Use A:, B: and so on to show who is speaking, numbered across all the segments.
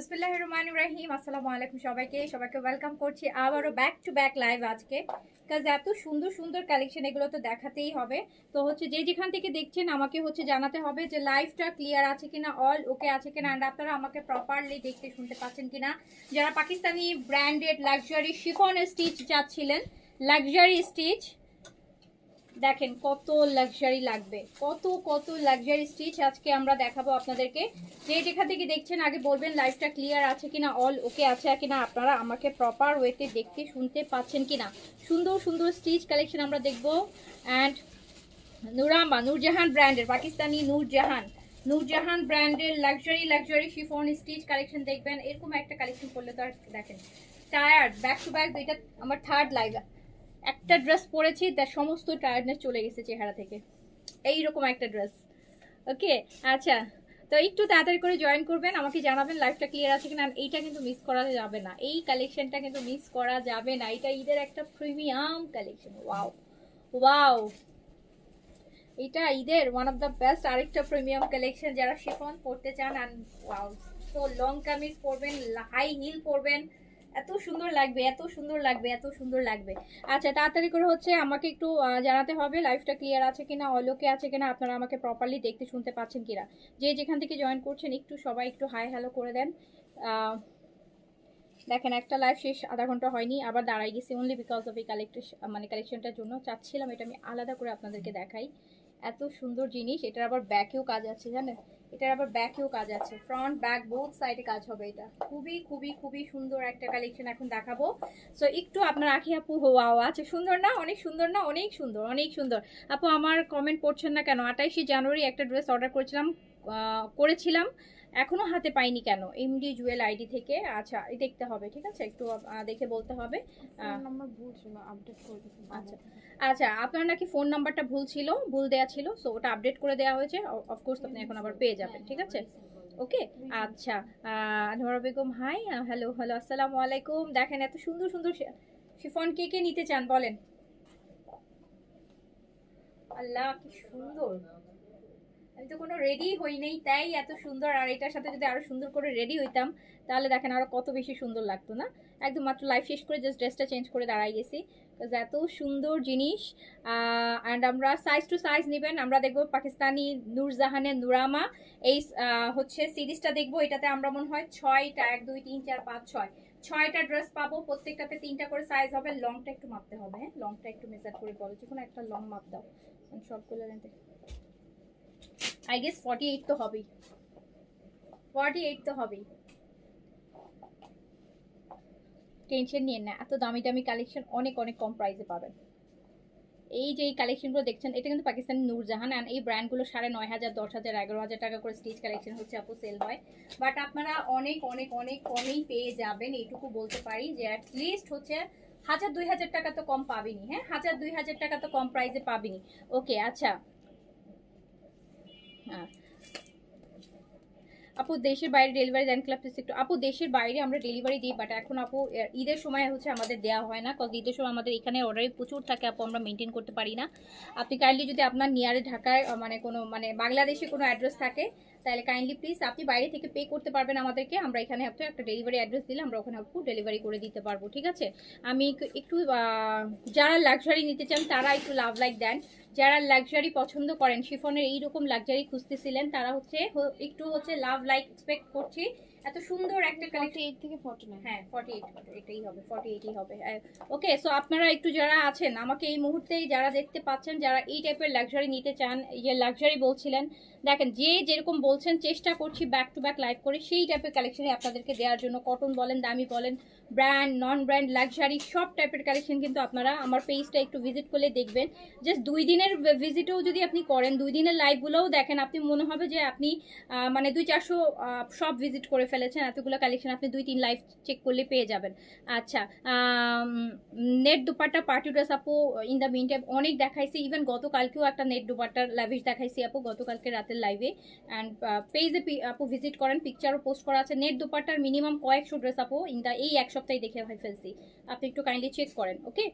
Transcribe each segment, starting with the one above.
A: বিসমিল্লাহির রহমানির রহিম। আসসালামু আলাইকুম সবাইকে ওয়েলকাম করছি আবারও ব্যাক টু ব্যাক লাইভ আজকে। কাজ এত সুন্দর সুন্দর কালেকশন, এগুলো তো দেখাতেই হবে। তো হচ্ছে যে যেখান থেকে দেখছেন আমাকে হচ্ছে জানাতে হবে যে লাইভটা ক্লিয়ার আছে কিনা, অল ওকে আছে কিনা, অ্যান্ড আপনারা আমাকে প্রপারলি দেখতে শুনতে পাচ্ছেন কিনা। যারা Pakistani branded luxury chiffon stitch চাচ্ছিলেন, লাক্সারি স্টিচ দেখেন কত লাক্সারি লাগবে, কত কত লাক্সারি স্টিচ আজকে আমরা দেখাবো আপনাদেরকে। যে যেখান থেকে দেখছেন আগে বলবেন লাইভটা ক্লিয়ার আছে কিনা, অল ওকে আছে কিনা, আপনারা আমাকে প্রপার ওয়েতে দেখতে শুনতে পাচ্ছেন কিনা। সুন্দর সুন্দর স্টিচ কালেকশন আমরা দেখবো। অ্যান্ড নুরামা নূরজাহান ব্র্যান্ডের, পাকিস্তানি নূরজাহান ব্র্যান্ডের লাক্সারি শিফন স্টিচ কালেকশন দেখবেন। এরকম একটা কালেকশন করলে তো আর দেখেন টায়ার্ড ব্যাক টু ব্যাক, এটা আমার থার্ড লাইভ। একটা ড্রেস পরেছি তার সমস্ত টায়ার্ডনেস চলে গেছে চেহারা থেকে, এইরকম একটা ড্রেস। ওকে আচ্ছা, তো একটু তাড়াতাড়ি করে জয়েন করবেন, আমাকে জানাবেন লাইভটা ক্লিয়ার আছে কিনা। এইটা কিন্তু মিস করা যাবে না, এই কালেকশনটা কিন্তু মিস করা যাবে না। এটা ঈদের একটা প্রিমিয়াম কালেকশন। ওয়াও ওয়াও, এটা ঈদের ওয়ান অফ দ্য বেস্ট আরেকটা প্রিমিয়াম কালেকশন। যারা শিফন পরতে চান অ্যান্ড ওয়াও, তো লং কামিজ পরবেন, হাই হিল পরবেন, এত সুন্দর লাগবে, এত সুন্দর লাগবে, এত সুন্দর লাগবে। আচ্ছা তাড়াতাড়ি করে হচ্ছে আমাকে একটু জানাতে হবে লাইভটা ক্লিয়ার আছে কিনা, অলোকে আছে কিনা, আপনারা আমাকে প্রপারলি দেখতে শুনতে পাচ্ছেন কিনা। যে যেখান থেকে জয়েন করছেন একটু সবাই একটু হাই হ্যালো করে দেন। দেখেন একটা লাইভ শেষ আধা ঘন্টা হয়নি, আবার দাঁড়াই গেছি অনলি বিকজ অফ এই কালেকশনটার জন্য। চাচ্ছিলাম এটা আমি আলাদা করে আপনাদেরকে দেখাই। এত সুন্দর জিনিস, এটার আবার ব্যাকেও কাজ আছে জানেন, এটার আবার ব্যাকেও কাজ আছে, ফ্রন্ট ব্যাক বোথ সাইডে কাজ হবে। এটা খুবই খুবই খুবই সুন্দর একটা কালেকশন এখন দেখাবো। সো একটু আপনার আখি আপু ওয়াও আছে, সুন্দর না, অনেক সুন্দর না, অনেক সুন্দর অনেক সুন্দর। আপু আমার কমেন্ট পড়ছেন না কেন? 28শে জানুয়ারি একটা ড্রেস অর্ডার করেছিলাম, এখনো হাতে পাইনি কেন? এমডি জুয়েল আইডি থেকে। আচ্ছা দেখতে হবে, ঠিক আছে, একটু দেখে বলতে হবে।
B: নাম্বার ভুল ছিল, আপডেট করে দিতে।
A: আচ্ছা আচ্ছা, আপনার নাকি ফোন নাম্বারটা ভুল ছিল, ভুল দেয়া ছিল, সো ওটা আপডেট করে দেওয়া হয়েছে। অফকোর্স আপনি এখন আবার পেয়ে যাবেন, ঠিক আছে। ওকে আচ্ছা, Anwara Begum hi, hello hello, আসসালামু আলাইকুম। দেখেন এত সুন্দর সুন্দর শিফন কে কে নিতে চান বলেন। আল্লাহ কি সুন্দর, আমি তো কোনো রেডি হই নেই তাই এত সুন্দর। আর এটার সাথে যদি আরো সুন্দর করে রেডি হইতাম তাহলে দেখেন আরো কত বেশি সুন্দর লাগতো না। একদম মাত্র লাইফ শেষ করে জাস্ট ড্রেসটা চেঞ্জ করে দাঁড়াই গেছি, এত সুন্দর জিনিস। অ্যান্ড আমরা সাইজ টু সাইজ নেবেন। আমরা দেখবো পাকিস্তানি নূরজাহানের নুরামা, এই হচ্ছে সিরিজটা দেখবো। এটাতে আমরা মনে হয় 6টা, 1 2 3 4 5 6টা ড্রেস পাবো, প্রত্যেকটাতে 3টা করে সাইজ হবে। লংটা একটু মাপতে হবে, হ্যাঁ লংটা একটু মেজার করে বলো, যে কোনো একটা লং মাপ দাও সবগুলো রেন্টে। আই গেস 48 তো হবেই, 48 তো হবেই। টেনশন নিয়ে না, এত দামি দামি কালেকশন অনেক অনেক কম প্রাইসে পাবেন। এই যে এই কালেকশনগুলো দেখছেন এটা কিন্তু পাকিস্তানি নূরজাহান, অ্যান্ড এই ব্র্যান্ডগুলো 9,500, 10,000, 11,000 টাকা করে স্টিচ কালেকশন হচ্ছে আপু সেল হয়। বাট আপনারা অনেক অনেক অনেক কমেই পেয়ে যাবেন, এইটুকু বলতে পারি যে অ্যাটলিস্ট হচ্ছে 1,000-2,000 টাকা তো কম পাবিনি, হ্যাঁ 1,000-2,000 টাকা তো কম প্রাইসে পাবিনি। ওকে আচ্ছা, হ্যাঁ আপু দেশের বাইরে ডেলিভারি দেন ক্লাব একটু। আপু দেশের বাইরে আমরা ডেলিভারি দিই, বাট এখন আপু ঈদের সময় হচ্ছে আমাদের দেওয়া হয় না, কারণ ঈদের সময় আমাদের এখানে অর্ডারই প্রচুর থাকে আপু, আমরা মেনটেন করতে পারি না। আপনি কাইন্ডলি যদি আপনার নিয়ারে ঢাকায় মানে কোনো মানে বাংলাদেশে কোনো অ্যাড্রেস থাকে তাহলে কাইন্ডলি প্লিজ আপনি বাইরে থেকে পে করতে পারবেন আমাদেরকে, আমরা এখানে আপনি একটা ডেলিভারি অ্যাড্রেস দিলে আমরা ওখানে আপু ডেলিভারি করে দিতে পারবো, ঠিক আছে। আমি একটু যারা লাক্সারি নিতে চান তারা একটু লাভ লাইক দেন। যারা লাক্সারি পছন্দ করেন, শিফনের এইরকম লাক্সারি খুঁজতেছিলেন, তারা হচ্ছে একটু হচ্ছে লাভ লাইক এক্সপেক্ট করছি। এত সুন্দর একটা কালেকশন
B: 48 থেকে 49।
A: হ্যাঁ 48 এটাই হবে, 48ই হবে। ওকে সো আপনারা একটু যারা আছেন আমাকে এই মুহূর্তেই যারা দেখতে পাচ্ছেন, যারা এই টাইপের লাক্সারি নিতে চান, এই যে লাক্সারি বলছিলেন, দেখেন যে যেরকম বলছেন চেষ্টা করছি ব্যাক টু ব্যাক লাইভ করে সেই টাইপের কালেকশনই আপনাদেরকে দেওয়ার জন্য। কটন বলেন, দামি বলেন, ব্র্যান্ড নন ব্র্যান্ড লাক্সারি সব টাইপের কালেকশন কিন্তু আপনারা আমার পেজটা একটু ভিজিট করলে দেখবেন। জাস্ট 2 দিনের ভিজিটেও যদি আপনি করেন, 2 দিনের লাইভগুলোও দেখেন, আপনি মনে হবে যে আপনি মানে 200-400 সব ভিজিট করে ফেলেছেন। এতগুলো কালেকশন আপনি 2-3 লাইভ চেক করলে পেয়ে যাবেন। আচ্ছা নেট দুপাট্টা পার্টি ড্রেস আপু ইন দ্য মিন টাইম অনেক দেখাইছি, ইভেন গতকালকেও একটা নেট দুপাট্টার লাভিশ দেখাইছি আপু গতকালকে রাতের লাইভে। অ্যান্ড পেজে আপু ভিজিট করেন, পিকচারও পোস্ট করা আছে। নেট দুপাট্টার মিনিমাম কয়েকশো ড্রেস আপু ইন দ্য এই এক সপ্তাহে দেখে ফেলছি, আপনি একটু কাইন্ডলি চেক করেন। ওকে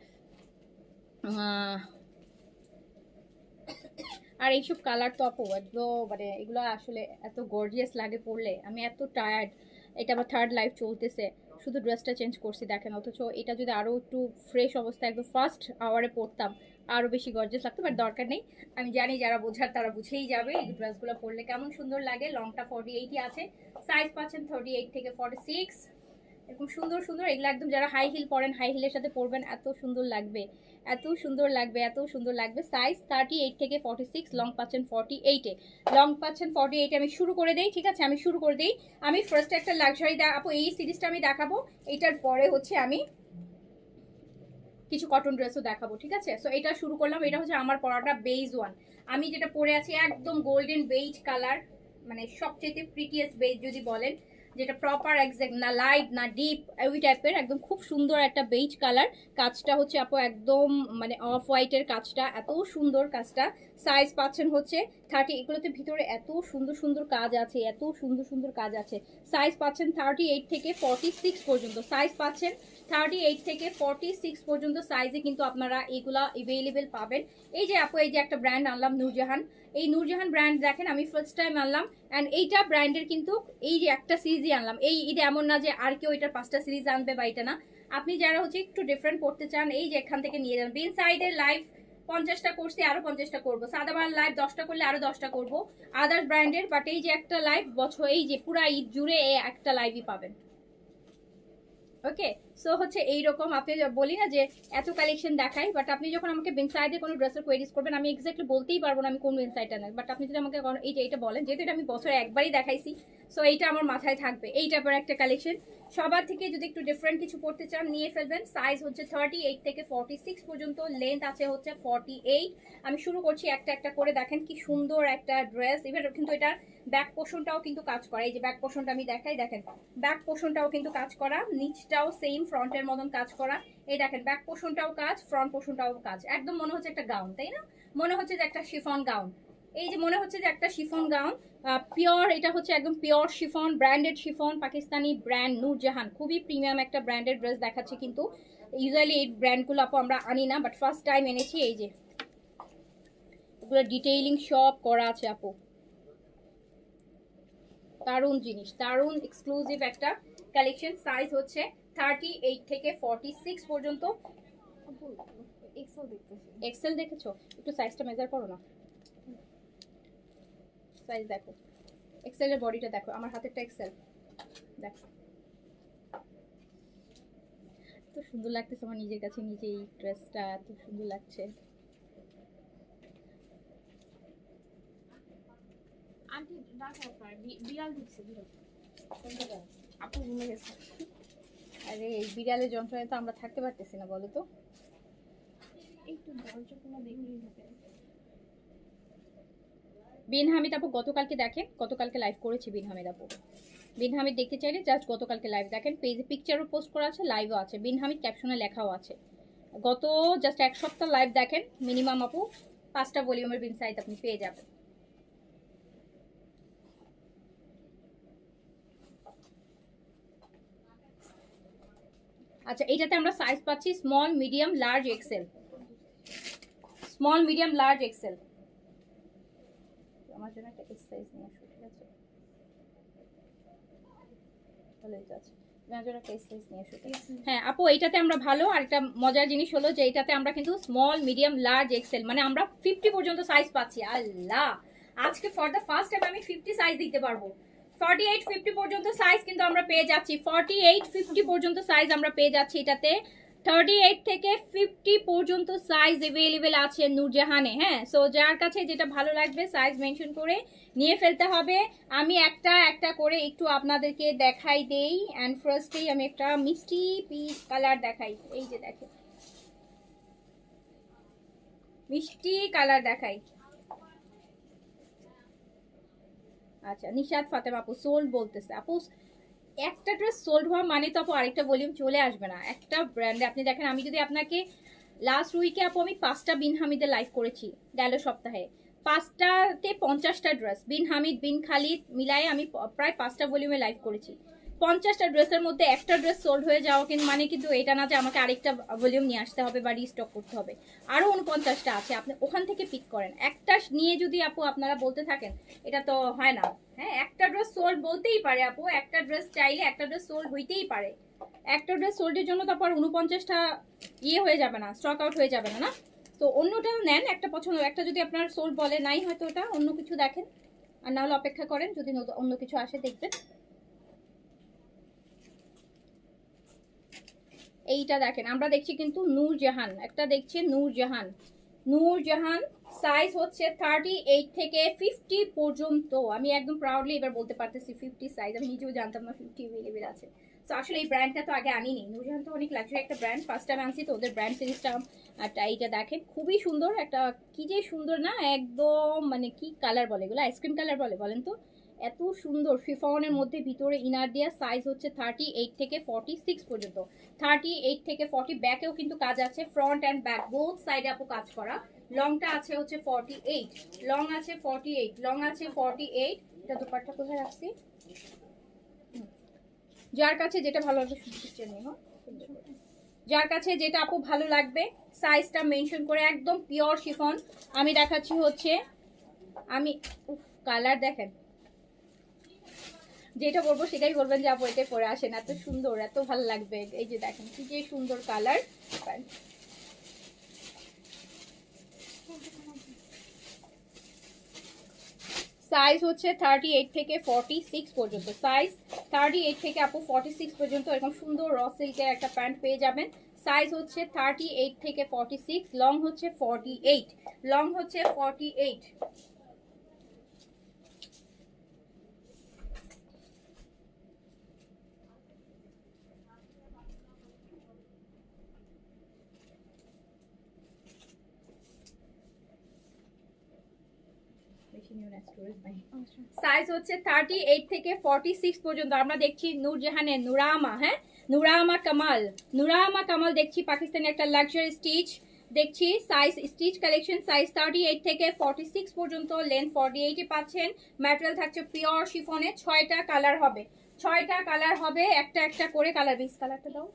A: আর এইসব কালার তো আপু একদম মানে এগুলো আসলে এত গর্জিয়াস লাগে পরলে, আমি এত টায়ার্ড এটা আবার থার্ড লাইভ চলতেছে, শুধু ড্রেসটা চেঞ্জ করছি দেখেন। অথচ এটা যদি আরও একটু ফ্রেশ অবস্থায় একদম ফার্স্ট আওয়ারে পরতাম আরও বেশি গর্জিয়াস লাগতো, বাট দরকার নেই। আমি জানি যারা বোঝার তারা বুঝেই যাবে এই ড্রেসগুলো পরলে কেমন সুন্দর লাগে। লংটা 48ই আছে, সাইজ পাচ্ছেন 38 থেকে 46। এরকম সুন্দর সুন্দর এগুলো একদম যারা হাই হিল পরেন, হাই হিলের সাথে পরবেন, এত সুন্দর লাগবে, এত সুন্দর লাগবে, এত সুন্দর লাগবে। সাইজ 38 থেকে 46, লং পাচ্ছেন 48-এ, লং পাচ্ছেন 48-এ। আমি শুরু করে দেই, ঠিক আছে, আমি শুরু করে দিই। আমি ফার্স্ট একটা লাক্সারি আপু এই সিরিজটা আমি দেখাবো, এটার পরে হচ্ছে আমি কিছু কটন ড্রেসও দেখাবো, ঠিক আছে। সো এটা শুরু করলাম, এটা হচ্ছে আমার পরাটা বেজ ওয়ান। আমি যেটা পরে আছি একদম গোল্ডেন বেজ কালার, মানে সবচেয়ে প্রিটিয়েস্ট বেজ যদি বলেন, যেটা প্রপার এক্সাক্ট না লাইট না ডিপ, ওই টাইপের একদম খুব সুন্দর একটা বেজ কালার। কাজটা হচ্ছে আপু একদম মানে অফ হোয়াইটের কাজটা, এত সুন্দর কাজটা। সাইজ পাচ্ছেন হচ্ছে 30, এগুলোতে ভিতরে এত সুন্দর সুন্দর কাজ আছে, এত সুন্দর সুন্দর কাজ আছে। সাইজ পাচ্ছেন 38 থেকে 46 পর্যন্ত, সাইজ পাচ্ছেন 38 থেকে 46 পর্যন্ত সাইজে কিন্তু আপনারা এগুলা এভেলেবেল পাবেন। এই যে আপু এই যে একটা ব্র্যান্ড আনলাম নূরজাহান, এই নূরজাহান ব্র্যান্ড দেখেন আমি ফার্স্ট টাইম আনলাম। অ্যান্ড এইটা ব্র্যান্ডের কিন্তু এই যে একটা সিরিজই আনলাম, এই এটা এমন না যে আর কেউ এটার 5টা সিরিজ আনবে বা এটা না। আপনি যারা হচ্ছে একটু ডিফারেন্ট করতে চান এই যে এখান থেকে নিয়ে যান। বিন সাইডের লাইভ 50টা করছি, আরো 50টা করবো। সাদাবার লাইভ 10টা করলে আরো 10টা করবো আদার্স ব্র্যান্ডের। বাট এই যে একটা লাইভ বছর এই যে পুরা ঈদ জুড়ে একটা লাইভই পাবেন। ওকে, সো হচ্ছে এইরকম আপনি বলি না যে এত কালেকশন দেখাই, বাট আপনি যখন আমাকে বিনসাইডে কোনো ড্রেসের কোয়েরিজ করবেন আমি এক্স্যাক্টলি বলতেই পারবো না আমি কোন বিনসাইডটা নেই। বাট আপনি যদি আমাকে এই যে এটা বলেন, যেহেতু এটা আমি বছরে একবারই দেখাইছি, সো এইটা আমার মাথায় থাকবে। এই টাইপের একটা কালেকশন সবার থেকে যদি একটু ডিফারেন্ট কিছু পড়তে চান নিয়ে ফেলবেন। সাইজ হচ্ছে 38 থেকে 46 পর্যন্ত, লেন্থ আছে হচ্ছে 48। আমি শুরু করছি একটা একটা করে, দেখেন কি সুন্দর একটা ড্রেস। এবার কিন্তু এটা ব্যাক পোর্শনটাও কিন্তু কাজ করা, এই যে ব্যাক পোর্শনটা আমি দেখাই, দেখেন ব্যাক পোর্শনটাও কিন্তু কাজ করা, নিচটাও সেম ফ্রন্টের মতন কাজ করা। এই দেখেন ব্যাক পোর্শনটাও কাজ, ফ্রন্ট পোর্শনটাও কাজ, একদম মনে হচ্ছে একটা গাউন, তাই না? মনে হচ্ছে যে একটা শিফন গাউন, এই যে মনে হচ্ছে যে একটা শিফন গাউন পিওর। এটা হচ্ছে একদম pure chiffon, branded chiffon, Pakistani brand Nurjahan, খুবই প্রিমিয়াম একটা ব্র্যান্ডেড ড্রেস দেখাচ্ছে। কিন্তু ইউজুয়ালি এই ব্র্যান্ডগুলো আপু আমরা আনি না, বাট ফার্স্ট টাইম এনেছি। এই যে এগুলো ডিটেইলিং সব করা আছে আপু, দারুণ জিনিস, দারুণ এক্সক্লুসিভ একটা কালেকশন। সাইজ হচ্ছে 38 থেকে 46 পর্যন্ত।
B: এক্সেল দেখতেছি।
A: এক্সেল দেখেছো? একটু সাইজটা মেজার করো না, সাইজ দেখো, এক্সেলের বডিটা দেখো, আমার হাতেরটা এক্সেল দেখো, এত সুন্দর লাগতেছে আমার নিজের কাছে, নিজে এই ড্রেসটা এত সুন্দর লাগছে।
B: আন্টি ডাকা আপনার বিড়াল ঢুকছে, বিড়াল আপু ভুলে গেছে।
A: আরে এই বিড়ালের যন্ত্রণায় তো আমরা থাকতে পারতেছি না, বলো তো।
B: একটু দরজা কোনো দেখলেই হবে।
A: বিন হামিদ আপু গতকালকে দেখেন, গতকালকে লাইভ করেছি বিন হামিদ আপু। বিন হামিদ দেখতে চাইলে জাস্ট গতকালকে লাইভ দেখেন, পেজে পিকচারও পোস্ট করা আছে, লাইভও আছে, বিন হামিদ ক্যাপশনে লেখাও আছে। গত জাস্ট এক সপ্তাহ লাইভ দেখেন, মিনিমাম আপু 5টা ভলিউমের বিন সাইজ আপনি পেয়ে যাবেন। আচ্ছা, এইটাতে আমরা সাইজ পাচ্ছি small, medium, large, XL. Small, medium, large, XL. আমার জন্য একটা এক্স সাইজ নিয়ে আসো, ঠিক আছে? ভালোই তো আছে। হ্যাঁ আপু, এইটাতে আমরা ভালো। আর একটা মজার জিনিস হলো যে এইটাতে আমরা কিন্তু স্মল, মিডিয়াম, লার্জ, এক্সেল মানে আমরা 50 পর্যন্ত সাইজ পাচ্ছি। আল্লাহ, আজকে ফর দ্য ফার্স্ট টাইম আমি 50 সাইজ দিতে পারবো। 48, 50 পর্যন্ত সাইজ কিন্তু আমরা পেয়ে যাচ্ছি, 48, 50 পর্যন্ত সাইজ আমরা পেয়ে যাচ্ছি এটাতে। 38 থেকে 50 পর্যন্ত সাইজ অ্যাভেলেবেল আছে নূরজাহানে। হ্যাঁ, সো যার কাছে যেটা ভালো লাগবে সাইজ মেনশন করে নিয়ে ফেলতে হবে। আমি একটা একটা করে একটু আপনাদেরকে দেখাই দেই। অ্যান্ড ফার্স্টেই আমি একটা মিষ্টি পিচ কালার দেখাই, এই যে দেখেন মিষ্টি কালার দেখাই। আচ্ছা, নিশাদ ফাতেমা আপু সোল্ড বলতেছে। আপু একটা ড্রেস সোল্ড হওয়া মানে তো আপু আরেকটা ভলিউম চলে আসবে না। একটা ব্র্যান্ডে আপনি দেখেন, আমি যদি আপনাকে লাস্ট উইকে আপু আমি 5টা বিন হামিদের লাইভ করেছি গেল সপ্তাহে, 5টাতে 50টা ড্রেস বিন হামিদ বিন খালিদ মিলায়ে আমি প্রায় 5টা ভলিউমে লাইভ করেছি। 50টা ড্রেসের মধ্যে একটা ড্রেস সোল্ড হয়ে যাওয়া কিন্তু মানে কিন্তু এটা না যে আমাকে আরেকটা ভলিউম নিয়ে আসতে হবে বা রিস্টক করতে হবে। আরও 49টা আছে, আপনি ওখান থেকে পিক করেন। একটা নিয়ে যদি আপু আপনারা বলতে থাকেন এটা তো হয় না। হ্যাঁ, একটা ড্রেস সোল্ড বলতেই পারে আপু, একটা ড্রেস চাইলে একটা ড্রেস সোল্ড হইতেই পারে। একটা ড্রেস সোল্ডের জন্য তারপর 49টা হয়ে যাবে না, স্টক আউট হয়ে যাবে না। না তো অন্যটা নেন, একটা পছন্দ, একটা যদি আপনার সোল্ড বলে নাই হয়তো ওটা অন্য কিছু দেখেন, আর না হলে অপেক্ষা করেন যদি অন্য কিছু আসে দেখবেন। এইটা দেখেন, আমরা দেখছি কিন্তু নূরজাহান, একটা দেখছি নূরজাহান। নূরজাহান সাইজ হচ্ছে 38 থেকে 50 পর্যন্ত। আমি একদম প্রাউডলি এবার বলতে পারতেছি 50 সাইজ, আমি নিজেও জানতাম না 50 অ্যাভেলেবেল আছে। তো আসলে এই ব্র্যান্ডটা তো আগে আনিনি, নূরজাহান তো অনেক লাক্সারি একটা ব্র্যান্ড, ফার্স্ট টাইম আনছি তো ওদের ব্র্যান্ড সিরিজটা। এইটা দেখেন খুবই সুন্দর একটা, কি যে সুন্দর না একদম, মানে কি কালার বলে এগুলো, আইসক্রিম কালার বলে বলেন তো, এত সুন্দর শিফনের মধ্যে ভিতরে ইনার দেওয়া। সাইজ হচ্ছে 38 থেকে 46 পর্যন্ত। 38 থেকে 40, ব্যাকেও কিন্তু কাজ আছে, ফ্রন্ট অ্যান্ড ব্যাক বোথ সাইডে আপু কাজ করা। লংটা আছে হচ্ছে 48, লং আছে 48, লং আছে 48। এটা দুপাট্টা কোথায় রাখছি, যার কাছে যেটা ভালো লাগবে যার কাছে যেটা আপু ভালো লাগবে সাইজটা মেনশন করে, একদম পিওর শিফন। আমি দেখাচ্ছি হচ্ছে, আমি কালার দেখেন, যেটা বলবো সেটাই বলবেন যে আপু এটাই পরে আসেন, এত সুন্দর, এত ভালো লাগবে। এই যে দেখেন কি যে সুন্দর কালার। সাইজ হচ্ছে 38 থেকে 46 পর্যন্ত, সাইজ 38 থেকে আপু 46 পর্যন্ত এরকম সুন্দর র সিল্কের একটা প্যান্ট পেয়ে যাবেন। সাইজ হচ্ছে 38 থেকে 46, লং হচ্ছে 48, লং হচ্ছে 48। সাইজ হচ্ছে 38 থেকে 46 পর্যন্ত। আমরা দেখছি নূরজাহানের নুরামা, হ্যাঁ নুরামা কামাল, নুরামা কামাল দেখছি, পাকিস্তানি একটা লাক্সারি স্টিচ দেখছি। সাইজ স্টিচ কালেকশন, সাইজ 38 থেকে 46 পর্যন্ত, লেন্থ 48 পাচ্ছেন। ম্যাটেরিয়াল থাকছে পিওর শিফনে, 6টা কালার হবে, 6টা কালার হবে, একটা একটা করে কালার। বেস কালারটা দাও,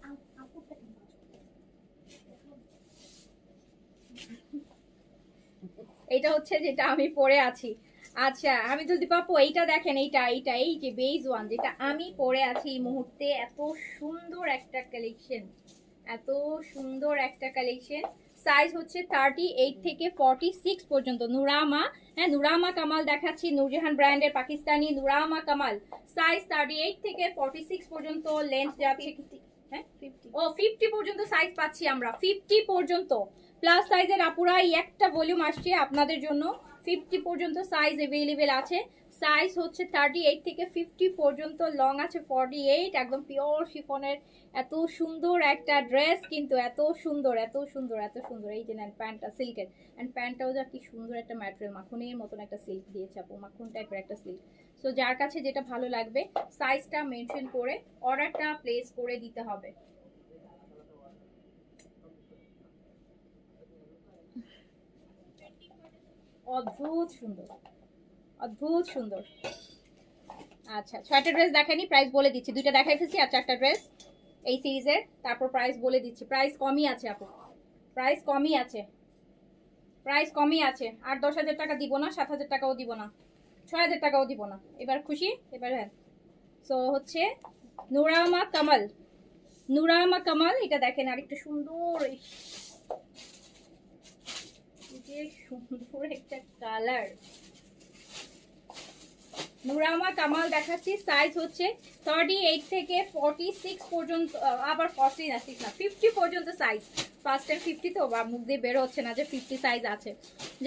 A: এটা হচ্ছে যেটা আমি পরে আছি। আচ্ছা আমি যদি পাবো এইটা দেখেন, এইটা এইটা এই যে বেজ ওয়ান যেটা আমি পরে আছি এই মুহূর্তে, এত সুন্দর একটা কালেকশন, এত সুন্দর একটা কালেকশন। সাইজ হচ্ছে 38 থেকে 46 পর্যন্ত। নুরামা, হ্যাঁ নুরামা কামাল দেখাচ্ছি, নূরজাহান ব্র্যান্ডের পাকিস্তানি নুরামা কামাল। সাইজ 38 থেকে 46 পর্যন্ত, লেন্থ যাচ্ছে হ্যাঁ 50 পর্যন্ত সাইজ পাচ্ছি আমরা, 50 পর্যন্ত। প্লাস সাইজের আপুরাই একটা ভলিউম আসছে আপনাদের জন্য, 50 পর্যন্ত সাইজ অ্যাভেলেবেল আছে। সাইজ হচ্ছে 38 থেকে 50 পর্যন্ত, লং আছে 48, একদম পিওর শিফনের এত সুন্দর একটা ড্রেস, কিন্তু এত সুন্দর এত সুন্দর এত সুন্দর। এই যে নেন প্যান্টটা সিল্কের, অ্যান্ড প্যান্টটাও যা কি সুন্দর একটা ম্যাটেরিয়াল, মাখনের মতন একটা সিল্ক দিয়েছে আপু, মাখন টাইপের একটা সিল্ক। সো যার কাছে যেটা ভালো লাগবে সাইজটা মেনশন করে অর্ডারটা প্লেস করে দিতে হবে। অদ্ভুত সুন্দর, অদ্ভুত সুন্দর। আচ্ছা 6টা ড্রেস দেখাইনি, প্রাইস বলে দিচ্ছি, 2টা দেখাই ফেলছি আর 4টা ড্রেস এই সিরিজের, তারপর প্রাইস বলে দিচ্ছি। প্রাইস কমই আছে আপু, প্রাইস কমই আছে, প্রাইস কমই আছে। আর 10,000 টাকা দিব না, 7,000 টাকাও দিব না, 6,000 টাকাও দিব না। এবার খুশি? এবার হ্যাঁ। সো হচ্ছে নুরামা কামাল, নুরামা কামাল, এটা দেখেন আরেকটা সুন্দর, যে সুন্দর একটা কালার। নুরামা কামাল দেখাচ্ছি, সাইজ হচ্ছে 38 থেকে 46 পর্যন্ত, আবার 40 না 6 না 50 পর্যন্ত সাইজ। ফার্স্ট টাইম 50 তো বা মুখ দিয়ে বের হচ্ছে না যে 50 সাইজ আছে।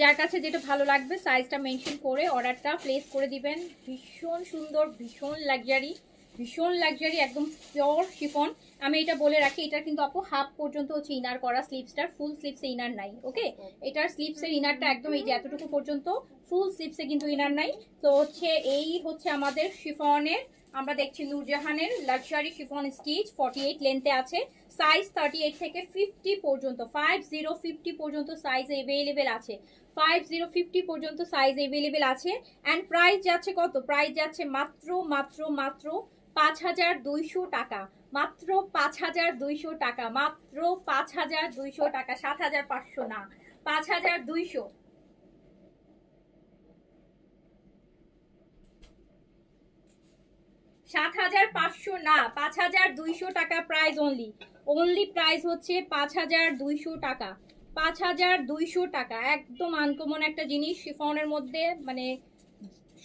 A: যার কাছে যেটা ভালো লাগবে সাইজটা মেনশন করে অর্ডারটা প্লেস করে দিবেন। ভীষণ সুন্দর, ভীষণ লাক্সারি, ভীষণ লাক্সারি, একদম পিওর শিফন। আমি এটা বলে রাখি, এটা কিন্তু আপু হাফ পর্যন্ত হচ্ছে ইনার করা, স্লিভসটার ফুল স্লিভসে ইনার নাই। ওকে, এটার স্লিভসের ইনারটা একদম এই যে এতটুকু পর্যন্ত, ফুল স্লিভসে কিন্তু ইনার নাই। তো হচ্ছে এই হচ্ছে আমাদের শিফনের, আমরা দেখছি নূরজাহানের লাক্সারি শিফন স্টিচ, 48 লেন্থে আছে। সাইজ 38 থেকে 50 পর্যন্ত, 50 পর্যন্ত সাইজ অ্যাভেলেবেল আছে, 50 পর্যন্ত সাইজ অ্যাভেলেবেল আছে। অ্যান্ড প্রাইস যাচ্ছে কত? প্রাইস যাচ্ছে মাত্র মাত্র মাত্র 5,200 টাকা, মাত্র 5,200 টাকা, মাত্র 5,200 টাকা, 7,500 না, 5,200। 7,500 না, 5,200 টাকা প্রাইস অনলি। অনলি প্রাইস হচ্ছে 5,200 টাকা, 5,200 টাকা। একদম আনকমন একটা জিনিস শিফনের মধ্যে, মানে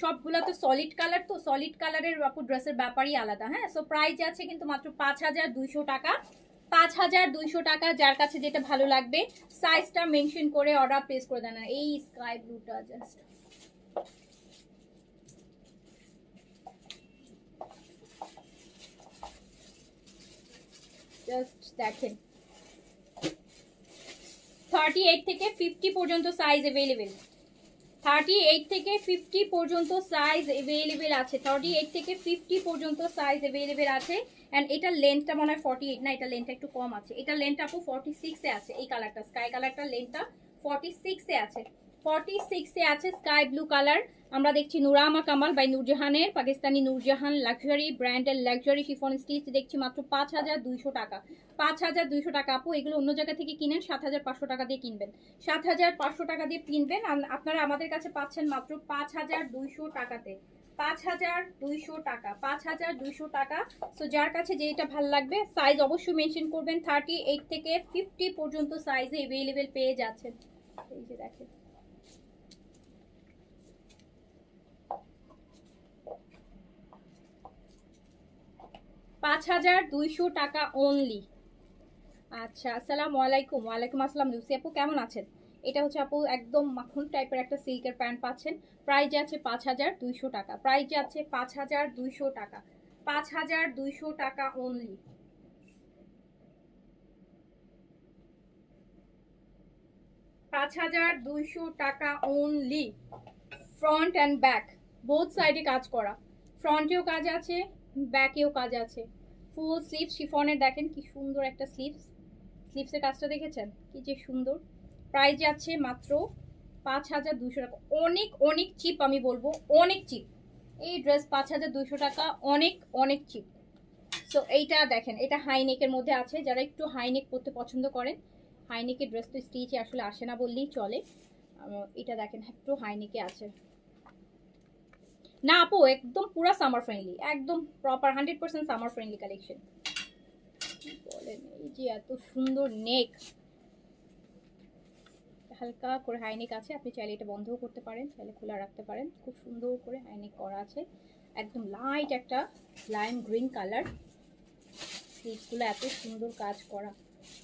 A: সবগুলা তো সলিড কালার, তো সলিড কালারের আপু ড্রেসের ব্যাপারই আলাদা। হ্যাঁ, সো প্রাইস আছে কিন্তু মাত্র 5,200 টাকা, 5,200 টাকা। যার কাছে যেটা ভালো লাগবে সাইজটা মেনশন করে অর্ডার প্লেস করে দেন। এই স্কাই ব্লুটা জাস্ট দেখেন, 38 থেকে 50 পর্যন্ত সাইজ अवेलेबल, 38 থেকে 50 পর্যন্ত সাইজ अवेलेबल আছে, 38 থেকে 50 পর্যন্ত সাইজ अवेलेबल আছে। এন্ড এটা লেন্থটা মনে হয় 48 না, এটা লেন্থটা একটু কম আছে, এটা লেন্থটা আপু 46 এ আছে। এই কালারটা স্কাই কালারটা লেন্থটা 46 এ আছে, 46 এ আছে স্কাই ব্লু কালার। আমরা দেখছি নুরামা কামাল বাই নূরজাহানের, পাকিস্তানি নূরজাহান লাক্সারি ব্র্যান্ডের লাক্সারি শিফন স্টিচ দেখছি মাত্র 5,200 টাকা, 5,200 টাকা। আপু এগুলো অন্য জায়গা থেকে কিনেন 7,500 টাকা দিয়ে কিনবেন, 7,500 টাকা দিয়ে কিনবেন। আপনারা আমাদের কাছে পাচ্ছেন মাত্র 5,200 টাকাতে, 5,200 টাকা, 5,200 টাকা। সো যার কাছে যেটা ভালো লাগবে সাইজ অবশ্যই মেনশন করবেন। 38 থেকে 50 পর্যন্ত সাইজে अवेलेबल পেয়ে যাচ্ছেন। এই যে দেখেন, $5,200 টাকা অনলি। আচ্ছা, আসসালামু আলাইকুম। ওয়ালাইকুম আসসালাম লুসি আপু, কেমন আছেন? এটা হচ্ছে আপু একদম মাখন টাইপের একটা সিল্কের প্যান্ট পাচ্ছেন, প্রাইস আছে 5,200 টাকা, প্রাইস আছে 5,200 টাকা, 5,200 টাকা অনলি। 5,200 টাকা only. Front and back both সাইডে কাজ করা, ফ্রন্টেও কাজ আছে ব্যাকেও কাজ আছে। ফুল স্লিভ শিফনের, দেখেন কি সুন্দর একটা স্লিভসের কাজটা দেখেছেন কি যে সুন্দর। প্রাইস যাচ্ছে মাত্র 5,200 টাকা, অনেক অনেক চিপ, আমি বলবো অনেক চিপ। এই ড্রেস 5,200 টাকা অনেক অনেক চিপ। সো এইটা দেখেন, এটা হাইনেকের মধ্যে আছে, যারা একটু হাইনেক পরতে পছন্দ করেন, হাইনেকের ড্রেস তো স্টিচে আসলে আসে না বললেই চলে। এটা দেখেন একটু হাইনেকে আছে না আপু, একদম পুরো সামার ফ্রেন্ডলি, একদম প্রপার 100% সামার ফ্রেন্ডলি কালেকশন। বলেন, এই যে এত সুন্দর নেক, হালকা করে হাইনেক আছে, আপনি চাইলে এটা বন্ধও করতে পারেন, চাইলে খোলা রাখতে পারেন। খুব সুন্দর করে হাইনেক করা আছে, একদম লাইট একটা লাইম গ্রিন কালার। স্লিভসগুলো এত সুন্দর কাজ করা,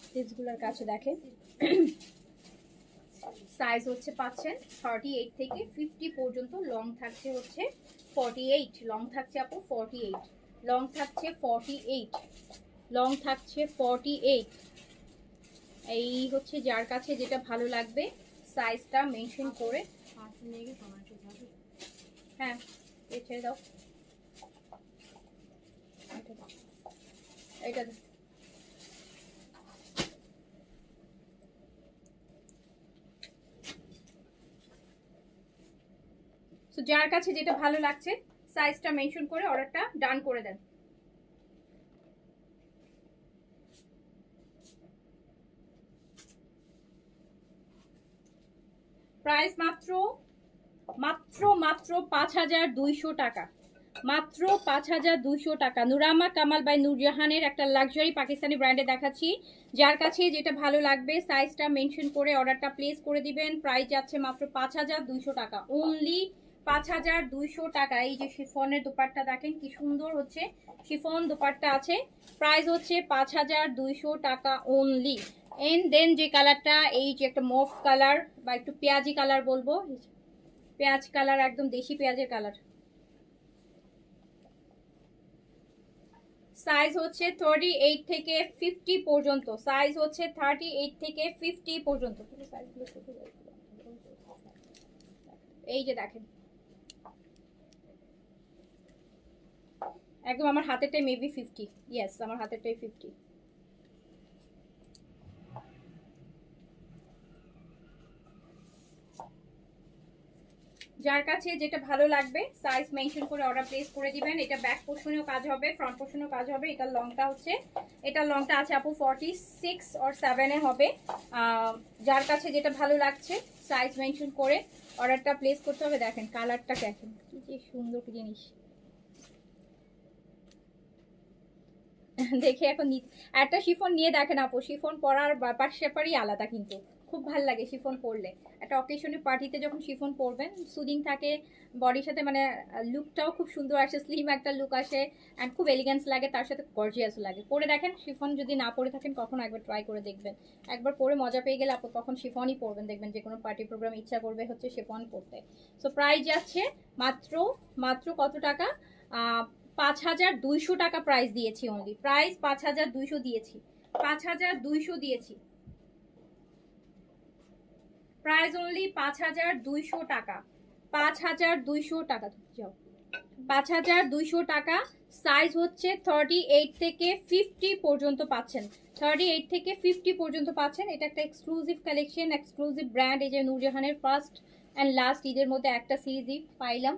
A: স্লিভসগুলোর কাছে দেখেন। সাইজ হচ্ছে পাচ্ছেন 38 থেকে 50 পর্যন্ত, লং থাকছে হচ্ছে 48, লং থাকছে আপু 48, লং থাকছে 48, লং থাকছে 48। এই হচ্ছে যার কাছে যেটা ভালো লাগবে সাইজটা মেনশন করে। হ্যাঁ, ছেড়ে দাও, এটা সো যার কাছে যেটা ভালো লাগছে সাইজটা মেনশন করে অর্ডারটা ডান করে দেন। প্রাইস মাত্র মাত্র মাত্র 5,200 টাকা, মাত্র 5,200 টাকা। নুরামা কামাল বাই নূরজাহানের একটা লাক্সারি পাকিস্তানি ব্র্যান্ডে দেখাচ্ছি, যার কাছে যেটা ভালো লাগবে সাইজটা মেনশন করে অর্ডারটা প্লেস করে দিবেন। প্রাইস যাচ্ছে মাত্র 5,200 টাকা অনলি, 5,200 টাকা। এই যে শিফনের দোপাট্টা দেখেন কি সুন্দর হচ্ছে, শিফন দোপাট্টা আছে, প্রাইস হচ্ছে 5,200 টাকা অনলি। এন্ড দেন যে কালারটা, এই যে একটা মফ কালার বা একটু পেঁয়াজি কালার বলবো, পেঁয়াজ কালার, একদম দেশি পেঁয়াজের কালার। সাইজ হচ্ছে 38 থেকে 50 পর্যন্ত, সাইজ হচ্ছে 38 থেকে 50 পর্যন্ত। এই যে দেখেন, একদম আমার হাতেরটাই মেবি 50, ইয়েস আমার হাতেরটাই 50। যার কাছে যেটা ভালো লাগবে সাইজ মেনশন করে অর্ডার প্লেস করে দিবেন। এটা ব্যাক পোর্শনেও কাজ হবে, ফ্রন্ট পোর্শনেও কাজ হবে। এটার লংটা আছে আপু 46 or 7 এ হবে। যার কাছে যেটা ভালো লাগছে সাইজ মেনশন করে অর্ডারটা প্লেস করতে হবে। দেখেন কালারটা দেখেন কি যে সুন্দর জিনিস। দেখে এখন একটা শিফন নিয়ে দেখেন আপু, শিফন পরার ব্যাপারই আলাদা, কিন্তু খুব ভালো লাগে শিফন পরলে। একটা অকেশনে পার্টিতে যখন শিফন পরবেন সুদিং থাকে বডির সাথে, মানে লুকটাও খুব সুন্দর আসে, স্লিম একটা লুক আসে অ্যান্ড খুব এলিগেন্স লাগে, তার সাথে গর্জিয়াসও লাগে। পরে দেখেন শিফন যদি না পরে থাকেন কখনো একবার ট্রাই করে দেখবেন। একবার পরে মজা পেয়ে গেলে আপু তখন শিফনই পরবেন, দেখবেন যে কোনো পার্টি প্রোগ্রাম ইচ্ছা করবে হচ্ছে শিফন পরতে। সো প্রাইস যাচ্ছে মাত্র মাত্র কত টাকা? 5200 টাকা প্রাইস দিয়েছি। অনলি প্রাইস 5200 দিয়েছি, 5200 দিয়েছি। প্রাইস অনলি 5200 টাকা, 5200 টাকা। যাও 5200 টাকা। সাইজ হচ্ছে 38 থেকে 50 পর্যন্ত পাচ্ছেন, 38 থেকে 50 পর্যন্ত পাচ্ছেন। এটা একটা এক্সক্লুসিভ কালেকশন, এক্সক্লুসিভ ব্র্যান্ড। এই যে নূরজাহানের ফার্স্ট অ্যান্ড লাস্ট ঈদের মধ্যে একটা সিরিজই পাইলাম।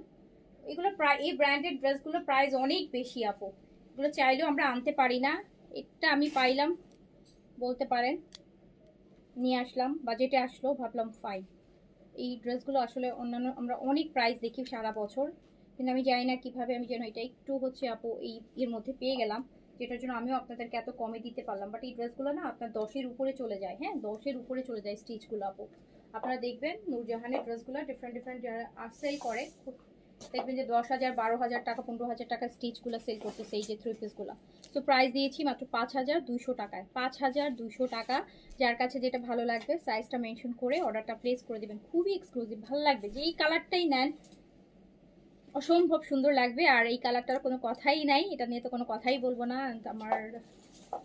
A: এগুলো প্রায় এই ব্র্যান্ডেড ড্রেসগুলো প্রাইস অনেক বেশি আপু, এগুলো চাইলেও আমরা আনতে পারি না। এটা আমি পাইলাম বলতে পারেন, নিয়ে আসলাম, বাজেটে আসলো, ভাবলাম ফাইন। এই ড্রেসগুলো আসলে অন্যান্য আমরা অনেক প্রাইস দেখি সারা বছর, কিন্তু আমি জানি না কিভাবে আমি যেন এটা একটু হচ্ছে আপু এই এর মধ্যে পেয়ে গেলাম, যেটার জন্য আমিও আপনাদেরকে এত কমে দিতে পারলাম। বাট এই ড্রেসগুলো না আপনার 10-এর উপরে চলে যায়। হ্যাঁ 10-এর উপরে চলে যায় স্টিচগুলো আপু। আপনারা দেখবেন নূরজাহানের ড্রেসগুলো ডিফারেন্ট যারা সেল করে দেখবেন যে 10,000, 12,000 টাকা, 15,000 টাকা স্টিচগুলো সেল করতেছে এই যে থ্রি পিসগুলো। সো প্রাইস দিয়েছি মাত্র 5200 টাকায়, 5200 টাকা। যার কাছে যেটা ভালো লাগবে সাইজটা মেনশন করে অর্ডারটা প্লেস করে দিবেন। খুবই এক্সক্লুসিভ, ভালো লাগবে, যে এই কালারটাই নেন অসম্ভব সুন্দর লাগবে। আর এই কালারটার কোনো কথাই নাই, এটা নিয়ে তো কোনো কথাই বলবো না আমার,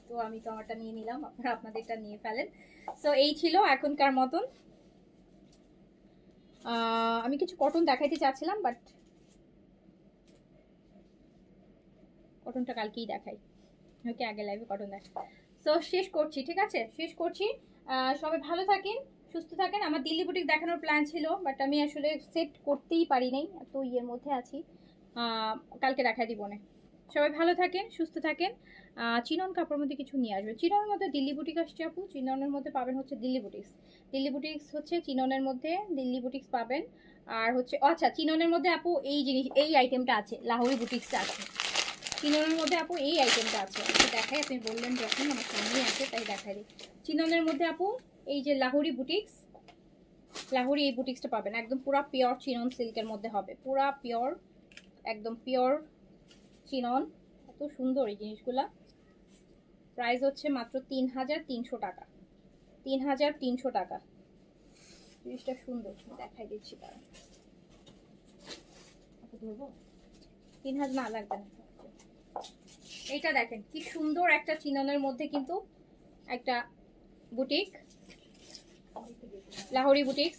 A: তো আমি তো আমারটা নিয়ে নিলাম, আপনারা আপনাদেরটা নিয়ে ফেলেন। সো এই ছিল এখনকার মতন। আমি কিছু কটন দেখাইতে চাচ্ছিলাম, বাট কটনটা কালকেই দেখাই, ওকে আগে লাইভে কটন দেখাই। সো শেষ করছি, ঠিক আছে, শেষ করছি। সবাই ভালো থাকেন, সুস্থ থাকেন। আমার দিল্লি বুটিক দেখানোর প্ল্যান ছিল, বাট আমি আসলে সেট করতেই পারি নাই, এত ইয়ের মধ্যে আছি। কালকে দেখাই দিব না। সবাই ভালো থাকেন, সুস্থ থাকেন। চিনন কাপড়ের মধ্যে কিছু নিয়ে আসবে। চিননের মধ্যে দিল্লি বুটিক আসছে আপু, চিননের মধ্যে পাবেন হচ্ছে দিল্লি বুটিক্স। দিল্লি বুটিক্স হচ্ছে চিননের মধ্যে দিল্লি বুটিক্স পাবেন। আর হচ্ছে আচ্ছা চিননের মধ্যে আপু এই জিনিস এই আইটেমটা আছে, লাহোরি বুটিক্সটা আছে। চিননের মধ্যে আপু এই আইটেমটা আছে, দেখাই, আপনি বললেন যখন আমার সামনে আছে তাই দেখাই দিই। চিননের মধ্যে আপু এই যে লাহোরি বুটিক্স, লাহোরি এই বুটিক্সটা পাবেন, একদম পুরা পিওর চিনন সিল্কের মধ্যে হবে, পুরা পিওর, একদম পিওর চিনন। এত সুন্দর এই জিনিসগুলা। প্রাইস হচ্ছে মাত্র 3300 টাকা, 3300 টাকা। জিনিসটা সুন্দর, দেখাই দিচ্ছি, তারা ধরবো 3000 না লাগবে না। এইটা দেখেন কি সুন্দর একটা চিননের মধ্যে কিন্তু একটা বুটিক, লাহোরি বুটিক্স।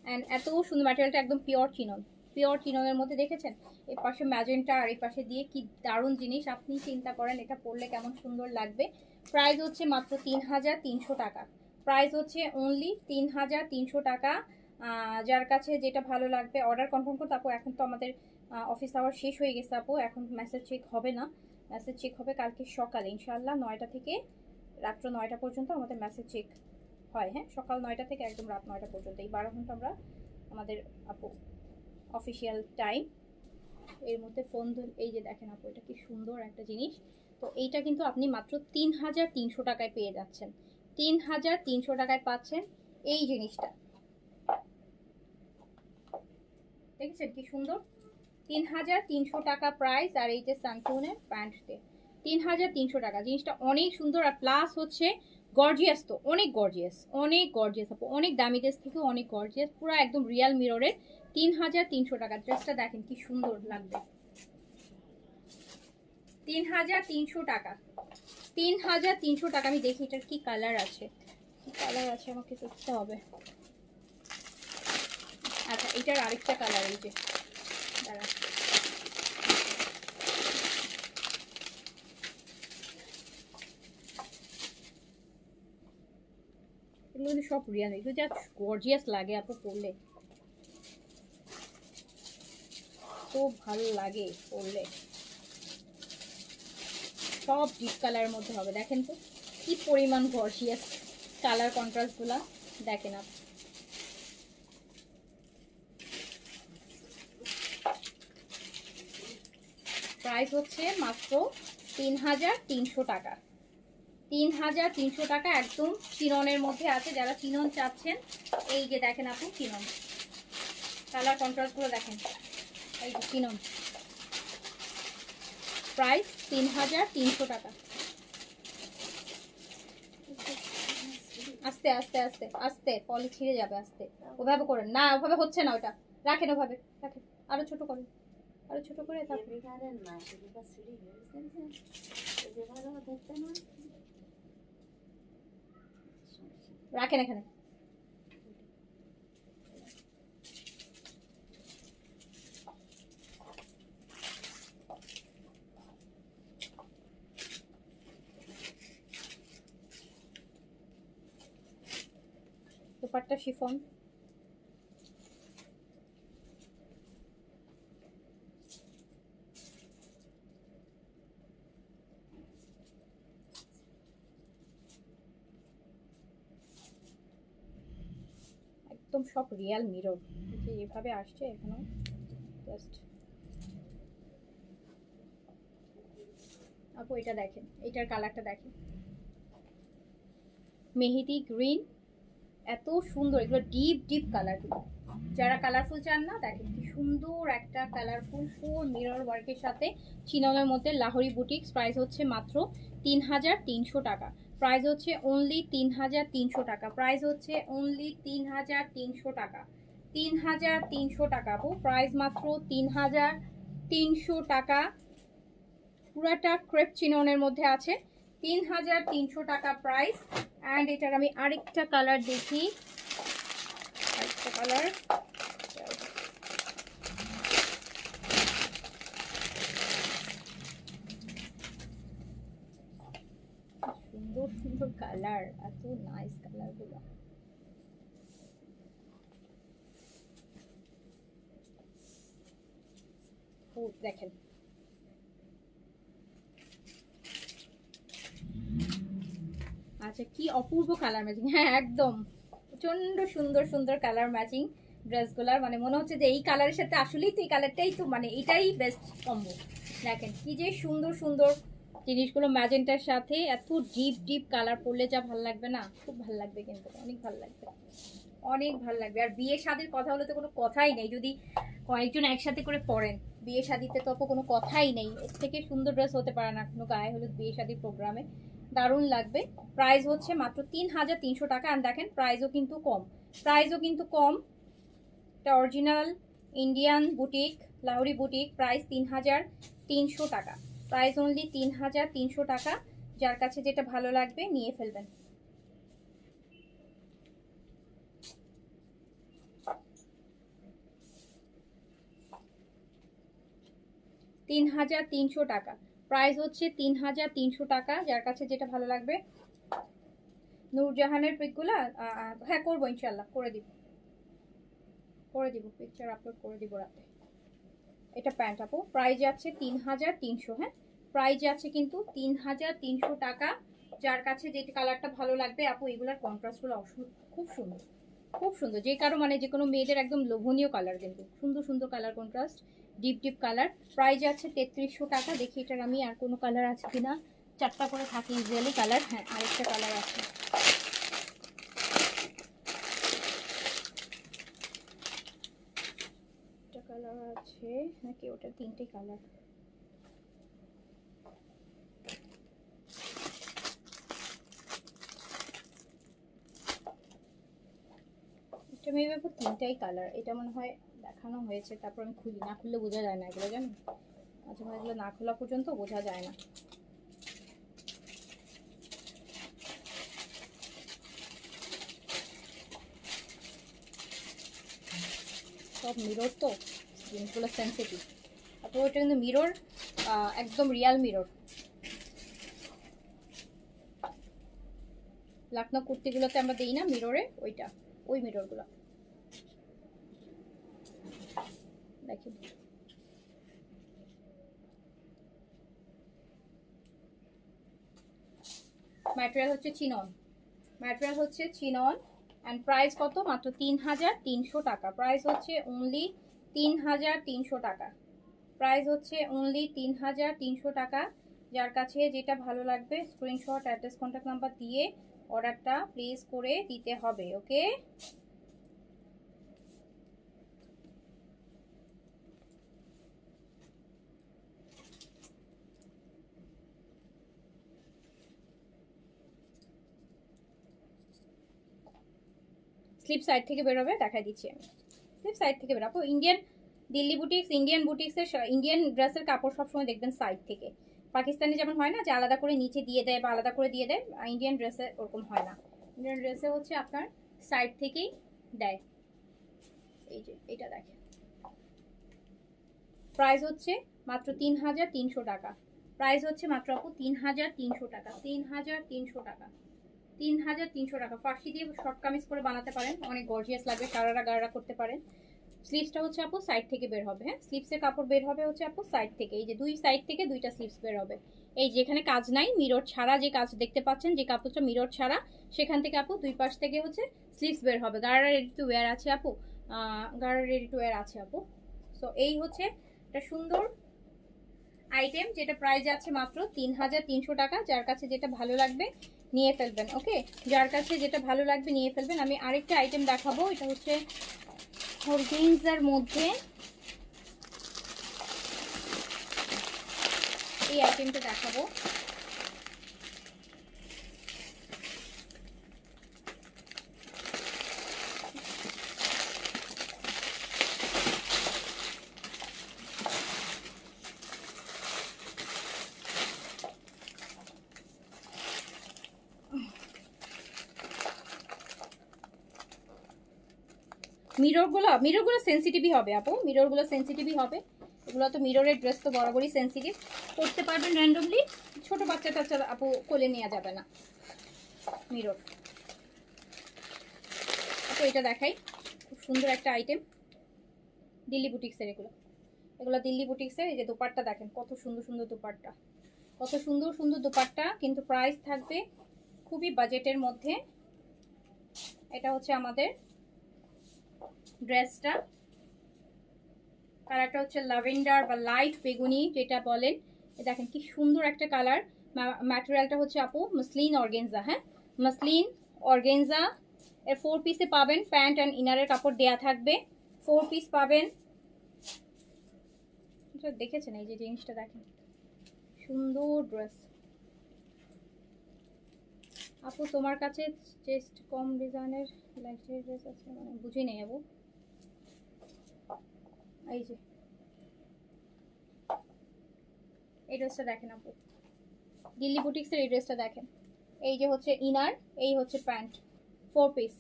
A: অ্যান্ড এত সুন্দর ম্যাটেরিয়ালটা, একদম পিওর চিনন, পিওর চিননের মধ্যে দেখেছেন এই পাশে ম্যাজেন্টা আর এই পাশে দিয়ে কি দারুণ জিনিস। আপনি চিন্তা করেন এটা পরলে কেমন সুন্দর লাগবে। প্রাইস হচ্ছে মাত্র 3300 টাকা, প্রাইস হচ্ছে অনলি 3300 টাকা। যার কাছে যেটা ভালো লাগবে অর্ডার কনফার্ম করতে আপু। এখন তো আমাদের অফিস আওয়ার শেষ হয়ে গেছে আপু, এখন মেসেজ চেক হবে না, মেসেজ চেক হবে কালকে সকালে ইনশাল্লাহ 9টা থেকে রাত্র 9টা পর্যন্ত আমাদের মেসেজ চেক হয়। হ্যাঁ সকাল 9টা থেকে একদম রাত 9টা পর্যন্ত, এই 12 ঘন্টা আমরা আমাদের আপু অফিসিয়াল টাইম। এর মধ্যে ফোন এই যে দেখেন আপু এটা কি সুন্দর একটা জিনিস। তো এইটা কিন্তু আপনি মাত্র 3300 টাকায় পেয়ে যাচ্ছেন, 3300 টাকায় পাচ্ছেন এই জিনিসটা। দেখেছেন কি সুন্দর, 3300 টাকা প্রাইস। আর এই যে সানটুনের প্যান্টতে 3300 টাকা, জিনিসটা অনেক সুন্দর। আর প্লাস হচ্ছে গর্জিয়াস, তো অনেক গর্জিয়াস, অনেক গর্জিয়াস আপু, অনেক দামি ড্রেস থেকে অনেক গর্জিয়াস, পুরো একদম রিয়াল মিররের 3300 টাকা। ড্রেসটা দেখেন কি সুন্দর লাগবে, 3300 টাকা, 3300 টাকা। আমি দেখি এটার কি কালার আছে, কি কালার আছে আমাকে দেখতে হবে। আচ্ছা এটার আরেকটা কালার, এই যে দাঁড়া, এগুলো কিন্তু সব রিয়াল, এগুলো যা গর্জিয়াস লাগে আপু পরলে। ভালো লাগে পরলে। সব ডিপ কালারের মধ্যে হবে, দেখেন তো কি পরিমাণ গর্জিয়াস কালার কন্ট্রাস্টগুলো দেখেন আপনি। প্রাইস হচ্ছে মাত্র 3300 টাকা। 3300 টাকা, একদম চিননের মধ্যে আছে। যারা চিনন চাচ্ছেন, এই যে দেখেন আপু চিনন কালার কন্ট্রাস্টগুলো দেখেন, এই যে চিনন। প্রাইস 3300 টাকা। আস্তে আস্তে আস্তে আস্তে, পলি ছিঁড়ে যাবে, আস্তে। ওভাবে করেন না, ওভাবে হচ্ছে না, ওটা রাখেন, ওভাবে রাখেন, আরো ছোট করেন, আরো ছোট করে রাখেন এখানে। দুপাট্টা শিফন, একদম সব রিয়াল মিরর, যে এভাবে আসছে এখনো। জাস্ট আপু এটা দেখেন, এটার কালারটা দেখেন, মেহেদি গ্রিন, এত সুন্দর। এগুলো ডিপ ডিপ কালারগুলো, যারা কালারফুল চান না, দেখেন কি সুন্দর একটা কালারফুল ফুল মিরর ওয়ার্কের সাথে চিননের মধ্যে লাহোরি বুটিক্স। প্রাইস হচ্ছে মাত্র 3300 টাকা। প্রাইস হচ্ছে অনলি 3300 টাকা। প্রাইস হচ্ছে অনলি 3300 টাকা। 3300 টাকা আপু, প্রাইস মাত্র 3300 টাকা। পুরাটা ক্রেপ চিননের মধ্যে আছে, 3300 টাকা প্রাইস। অ্যান্ড এটার আমি আরেকটা কালার দেখি, আরেকটা কালার, সুন্দর সুন্দর কালার, এত নাইস কালার গুলো। ও দেখেন, আচ্ছা কি অপূর্ব কালার ম্যাচিং। হ্যাঁ একদম প্রচন্ড সুন্দর সুন্দর কালার ম্যাচিং ড্রেসগুলার, মানে মনে হচ্ছে যে এই কালারের সাথে আসলেই তো এই কালারটাই তো, মানে এটাই বেস্ট কম্বো। দেখেন কি যে সুন্দর সুন্দর জিনিসগুলো, ম্যাজেন্টার সাথে এত ডিপ ডিপ কালার পরলে যা ভাল লাগবে না, খুব ভাল লাগবে, কিন্তু অনেক ভাল লাগবে, অনেক ভাল লাগবে। আর বিয়ে শাদির কথা হলে তো কোনো কথাই নেই, যদি কয়েকজন একসাথে করে পরেন বিয়ে শাদিতে তো কোনো কথাই নেই, এর থেকে সুন্দর ড্রেস হতে পারে না কোনো গায়ে হলুদ বিয়ে শাদির প্রোগ্রামে, দারুণ লাগবে। প্রাইস হচ্ছে মাত্র 3300 টাকা। আর দেখেন প্রাইসও কিন্তু কম, প্রাইসও কিন্তু কম। এটা original Indian boutique, Lahori boutique, price 3300 টাকা। প্রাইস অনলি 3300 টাকা। যার কাছে যেটা ভালো লাগবে নিয়ে ফেলবেন। 3300 টাকা। প্রাইস হচ্ছে 3300 টাকা। যার কাছে যেটা ভালো লাগবে। নূরজাহানের পিকগুলা হ্যাঁ করবো, ইনশাল্লাহ করে দিব, করে দিব, পিকচার আপলোড করে দিব রাতে। এটা প্যান্ট আপু, প্রাইস যাচ্ছে 3300। হ্যাঁ প্রাইস যাচ্ছে কিন্তু 3300 টাকা। যার কাছে যে কালারটা ভালো লাগবে আপু, এগুলার কন্ট্রাস্টগুলো খুব সুন্দর, খুব সুন্দর। যে কারো মানে যে কোনো মেয়েদের একদম লোভনীয় কালার, কিন্তু সুন্দর সুন্দর colour contrast, deep deep colour. Price আছে 3300 টাকা। দেখি এটার আমি আর কোনো কালার আছে কিনা, চারটা করে থাকে ইউজুয়ালি কালার। হ্যাঁ আরেকটা কালার আছে, একটা কালার আছে নাকি, ওটা তিনটে কালার। এটা মেবি আপু তিনটাই কালার, এটা মনে হয় দেখানো হয়েছে, তারপর আমি খুলি, না খুললে বোঝা যায় না এগুলো, জানো মাঝে মাঝে এগুলো না খোলা পর্যন্ত বোঝা যায় না। সব মিরর তো, জিনিসগুলো সেন্সিটিভ। আপু ওটা কিন্তু মিরর, একদম রিয়াল মিরর। লাকনো কুর্তিগুলোতে আমরা দিই না মিররে, ওইটা, ওই মিররগুলো দেখেন। ম্যাটেরিয়াল হচ্ছে চিনন, ম্যাটেরিয়াল হচ্ছে চিনন। অ্যান্ড প্রাইস কত? মাত্র 3300 টাকা। প্রাইস হচ্ছে অনলি 3300 টাকা। প্রাইস হচ্ছে অনলি 3300 টাকা। যার কাছে যেটা ভালো লাগবে স্ক্রিনশট, অ্যাড্রেস, কন্ট্যাক্ট নাম্বার দিয়ে অর্ডারটা প্লেস করে দিতে হবে। ওকে, স্লিপ সাইড থেকে বেরোবে, দেখাই দিচ্ছি আমি। স্লিপ সাইড থেকে বেরোবো। ইন্ডিয়ান দিল্লি বুটিক্স, ইন্ডিয়ান বুটিক্সের ইন্ডিয়ান ড্রেসের কাপড় সবসময় দেখবেন সাইড থেকে। পাকিস্তানি যেমন হয় না যে আলাদা করে নিচে দিয়ে দেয় বা আলাদা করে দিয়ে দেয়, ইন্ডিয়ান ড্রেসে ওরকম হয় না। ইন্ডিয়ান ড্রেসে হচ্ছে আপনার সাইড থেকেই দেয়। এই যে এটা দেখেন, প্রাইস হচ্ছে মাত্র 3300 টাকা। প্রাইস হচ্ছে মাত্র আপু 3300 টাকা। 3300 টাকা, 3300 টাকা। ফার্সি দিয়ে শর্ট কামিজ করে বানাতে পারেন, অনেক গর্জিয়াস লাগবে, সারারা গারারা করতে পারেন। স্লিভসটা হচ্ছে আপু সাইড থেকে বের হবে। হ্যাঁ, স্লিভসের কাপড় বের হবে হচ্ছে আপু সাইড থেকে। এই যে দুই সাইড থেকে দুইটা স্লিভস বের হবে। এই যেখানে কাজ নাই, মিরর ছাড়া যে কাজ দেখতে পাচ্ছেন, যে কাপড়টা মিরর ছাড়া, সেখান থেকে আপু দুই পাশ থেকে হচ্ছে স্লিভস বের হবে। গারারা রেডি টু ওয়্যার আছে আপু, গারারা রেডি টু ওয়্যার আছে আপু। সো এই হচ্ছে একটা সুন্দর আইটেম, যেটা প্রাইস আছে মাত্র 3300 টাকা। যার কাছে যেটা ভালো লাগবে নিয়ে ফেলবেন। ওকে, যার কাছে যেটা ভালো লাগবে নিয়ে ফেলবেন। আমি আরেকটা আইটেম দেখাবো, এটা হচ্ছে অর্গানজার মধ্যে। এই আইটেমটা দেখাবো। মিররগুলো সেনসিটিভই হবে আপু, মিররগুলো সেনসিটিভই হবে। এগুলো তো মিররের ড্রেস তো বরাবরই সেনসিটিভ, করতে পারবেন র্যান্ডমলি। ছোট বাচ্চা টাচ্চা আপু কোলে নেওয়া যাবে না মিরর। তো এটা দেখাই, খুব সুন্দর একটা আইটেম, দিল্লি বুটিক্সের। এগুলো দিল্লি বুটিক্সের। এই যে দোপাট্টা দেখেন, কত সুন্দর সুন্দর দোপাট্টা, কত সুন্দর সুন্দর দোপাট্টা। কিন্তু প্রাইস থাকবে খুবই বাজেটের মধ্যে। এটা হচ্ছে আমাদের ড্রেসটা, কালারটা হচ্ছে ল্যাভেন্ডার বা লাইট বেগুনি যেটা বলেন। দেখেন কি সুন্দর একটা কালার। ম্যাটেরিয়ালটা হচ্ছে আপু মসলিন অর্গেনজা। হ্যাঁ, মসলিন অর্গেনজা। এর 4 পিসে পাবেন, প্যান্ট অ্যান্ড ইনারের কাপড় দেয়া থাকবে। 4 পিস পাবেন। দেখেছেন এই যে জিনিসটা দেখেন, সুন্দর ড্রেস। আপু তোমার কাছে চেস্ট কম ডিজাইনের লাক্সারি ড্রেস আছে, মানে বুঝি নেই আপু। এই যে এই ড্রেসটা দেখেন আপু, দিল্লি বুটিক্সের এই ড্রেসটা দেখেন। এই যে হচ্ছে ইনার, এই হচ্ছে প্যান্ট, 4 পিস।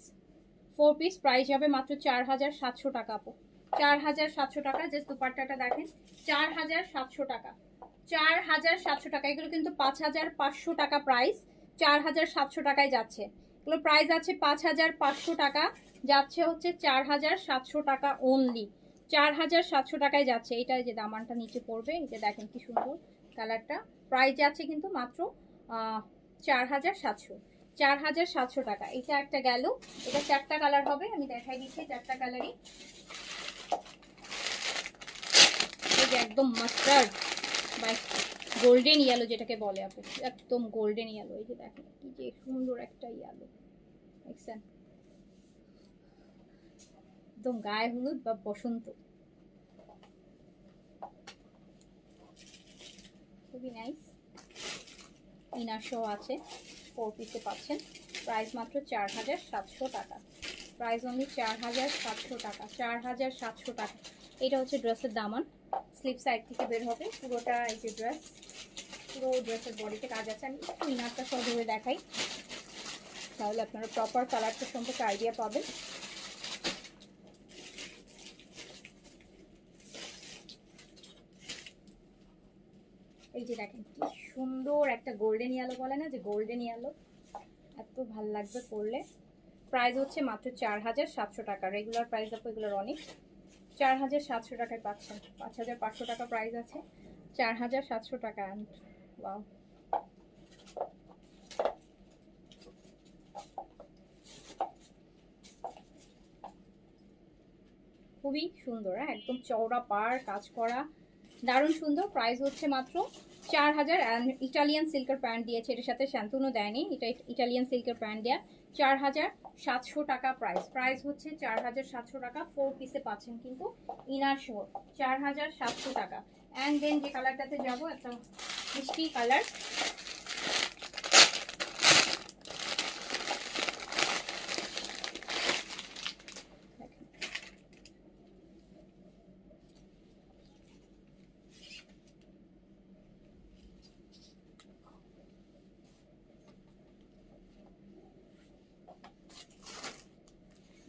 A: 4 পিস প্রাইস হবে মাত্র 4700 টাকা আপু, 4700 টাকা। জাস্ট দুপাট্টাটা দেখেন, 4700 টাকা, 4700 টাকা। এগুলো কিন্তু 5500 টাকা প্রাইস, 4700 টাকায় যাচ্ছে। এগুলো প্রাইস আছে 5500 টাকা, যাচ্ছে হচ্ছে 4700 টাকা অনলি, 4700 টাকায় যাচ্ছে। এটা যে দামানটা নিচে পড়বে, এই যে দেখেন কি সুন্দর কালারটা। প্রাইস যাচ্ছে কিন্তু মাত্র 4700, 4700 টাকা। এটা একটা গেল। এটা 4টা কালার হবে, আমি দেখাই দিচ্ছি 4টা কালারই। এই যে একদম মাস্টার্ড বা গোল্ডেন ইয়েলো যেটাকে বলে আপু, একদম গোল্ডেন ইয়েলো। এই যে দেখেন কি যে সুন্দর একটা ইয়েলো, দেখছেন, একদম গায়ে হলুদ বা বসন্ত, খুবই নাইস। ইনার শো আছে, 4 পিসে পাচ্ছেন। প্রাইস মাত্র 4700 টাকা, প্রাইস অনলি 4700 টাকা, 4700 টাকা। এটা হচ্ছে ড্রেসের দামান। স্লিপ সাইড থেকে বের হবে পুরোটা। এই যে ড্রেস, পুরো ড্রেসের বডিতে কাজ আছে। আমি একটু ইনারটা সহ ধরে দেখাই, তাহলে আপনারা প্রপার কালারটা সম্পর্কে আইডিয়া পাবেন। এই যে দেখেন কি সুন্দর একটা গোল্ডেন ইয়েলো, বলে না যে গোল্ডেন ইয়েলো, এত ভাল লাগবে পরলে। প্রাইস হচ্ছে মাত্র 4700 টাকা। রেগুলার প্রাইস আপু এগুলোর অনেক, 4700 টাকায় পাচ্ছেন। 5500 টাকা প্রাইস আছে, 4700 টাকা। ওয়াও, খুবই সুন্দর, হ্যাঁ একদম চওড়া পাড় কাজ করা, দারুণ সুন্দর। প্রাইস হচ্ছে মাত্র 4000। ইটালিয়ান সিল্কের প্যান্ট দিয়েছে এটার সাথে, শ্যান্তুনও দেয়নি, এটা ইটালিয়ান সিল্কের প্যান্ট দেওয়া। 4700 টাকা প্রাইস হচ্ছে 4700 টাকা। 4 পিসে পাচ্ছেন কিন্তু ইনার সহ, 4700 টাকা। অ্যান্ড দেন যে কালারটাতে যাবো, একটা মিষ্টি কালার,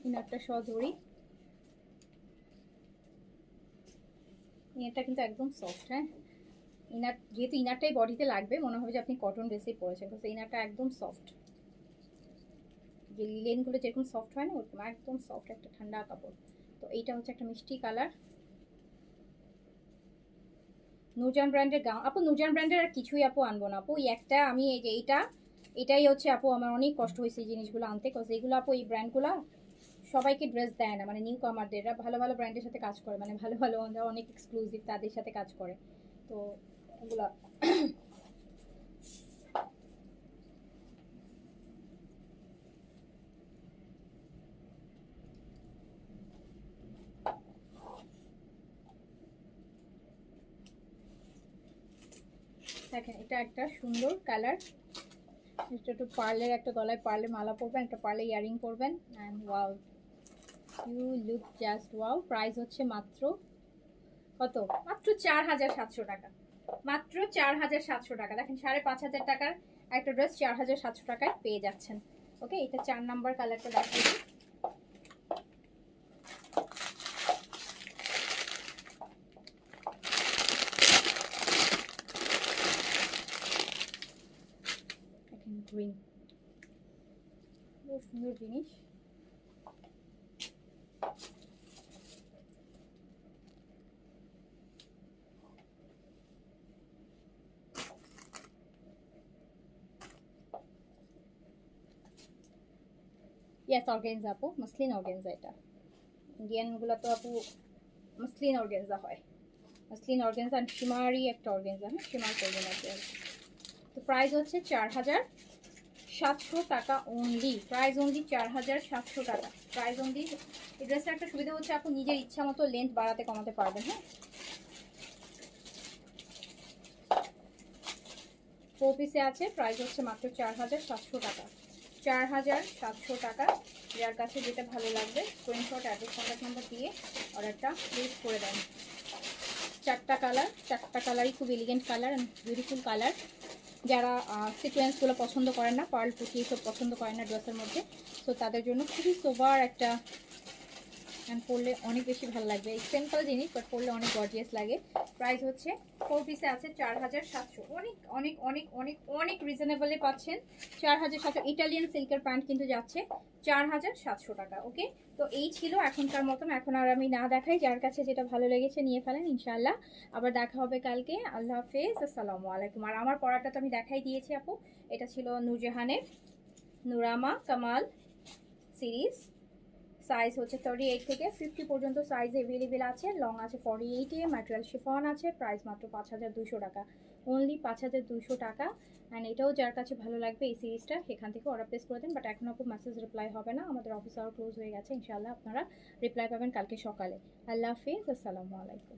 A: ইনারটা সহ ধরি। ইনারটা কিন্তু একদম সফট, হ্যাঁ ইনার যেহেতু ইনারটাই বডিতে লাগবে, মনে হবে যে আপনি কটন ড্রেসেই পরেছেন, কিন্তু ইনারটা একদম সফট, যে লিলেনগুলো যেরকম সফট হয় না ওরকম একদম সফট একটা ঠান্ডা কাপড়। তো এইটা হচ্ছে একটা মিষ্টি কালার, নুরজান ব্র্যান্ডের গাউন। আপু নুরজান ব্র্যান্ডের আর কিছুই আপু আনবো না আপু, এই একটা আমি এই যে এটাই হচ্ছে আপু আমার অনেক কষ্ট হয়েছে এই জিনিসগুলো আনতে, কজ এইগুলো আপু এই ব্র্যান্ডগুলো সবাইকে ড্রেস দেয় না, মানে নিউ কামারদেররা ভালো ভালো ব্র্যান্ডের সাথে কাজ করে, মানে ভালো ভালো অনেক এক্সক্লুসিভ তাদের সাথে কাজ করে। তো এগুলা দেখেন, এটা একটা সুন্দর কালার, এটা একটু পার্লের, একটা গলায় পার্লে মালা পরবেন, একটা পার্লে ইয়ারিং পরবেন, and wow you look just wow. Price হচ্ছে মাত্র কত, মাত্র 4700 টাকা, মাত্র 4700 টাকা। দেখেন 5500 টাকার একটা ড্রেস 4700 টাকায় পেয়ে যাচ্ছেন। ওকে, এটা 4 নাম্বার কালারটা দেখাই। দেখেন গ্রিন, খুব সুন্দর জিনিস। ইয়েস অর্গেনজা আপু, মসলিন অর্গেনজা, এটা ইন্ডিয়ানগুলো তো আপু মসলিন অর্গেনজা হয়, মসলিন অর্গেনজা অ্যান্ড শিমারি একটা অর্গেনজা, হ্যাঁ শিমার করবেন আর কি। তো প্রাইস হচ্ছে 4700 টাকা অনলি, প্রাইস অনলি 4700 টাকা, প্রাইস অনলি। এই ড্রেসটা একটা সুবিধা হচ্ছে আপনি নিজের ইচ্ছা মতো লেন্থ বাড়াতে কমাতে পারবেন, হ্যাঁ 4 পিসে আছে, প্রাইস হচ্ছে মাত্র 4700 টাকা, 4700 টাকা। যার কাছে যেটা ভালো লাগবে স্ক্রিনশট অ্যাড্রেস কন্ট্যাক্ট নাম্বার দিয়ে অর্ডারটা প্লেস করে দেন। 4টা কালার, 4টা কালারই খুব elegant colour and beautiful colour. যারা সিকোয়েন্সগুলো পছন্দ করেন না, পার্ল পুঁটি এসব পছন্দ করেন না ড্রেসের মধ্যে, তো তাদের জন্য খুবই সোবার একটা, অ্যান্ড পরলে অনেক বেশি ভালো লাগবে। এই সিম্পল জিনিস বাট পরলে অনেক গর্জিয়াস লাগে। প্রাইস হচ্ছে 4 পিসে আছে 4700, অনেক অনেক অনেক অনেক অনেক রিজনেবলে পাচ্ছেন। 4700 ইটালিয়ান সিল্কের প্যান্ট কিন্তু যাচ্ছে 4700 টাকা। ওকে, তো এই ছিল এখনকার মতন, এখন আর আমি না দেখাই, যার কাছে যেটা ভালো লেগেছে নিয়ে ফেলেন ইনশাআল্লাহ। আবার দেখা হবে কালকে, আল্লাহ হাফেজ, আসসালামু আলাইকুম। আর আমার পড়াটা তো আমি দেখাই দিয়েছি আপু, এটা ছিল নূরজাহানের নুরামা কামাল সিরিজ। সাইজ হচ্ছে 38 থেকে 50 পর্যন্ত সাইজ অ্যাভেলেবেল আছে, লং আছে 48 এ, ম্যাটেরিয়াল শিফন আছে। প্রাইস মাত্র 5200 টাকা, অনলি 5200 টাকা। অ্যান্ড এটাও যার কাছে ভালো লাগবে এই সিরিজটা, সেখান থেকে অর্ডার প্লেস করে দেন। বাট এখন আপু মেসেজ রিপ্লাই হবে না, আমাদের অফিস আওয়ার ক্লোজ হয়ে গেছে, ইনশাআল্লাহ আপনারা রিপ্লাই পাবেন কালকে সকালে। আল্লাহ হাফিজ, আসসালামু আলাইকুম।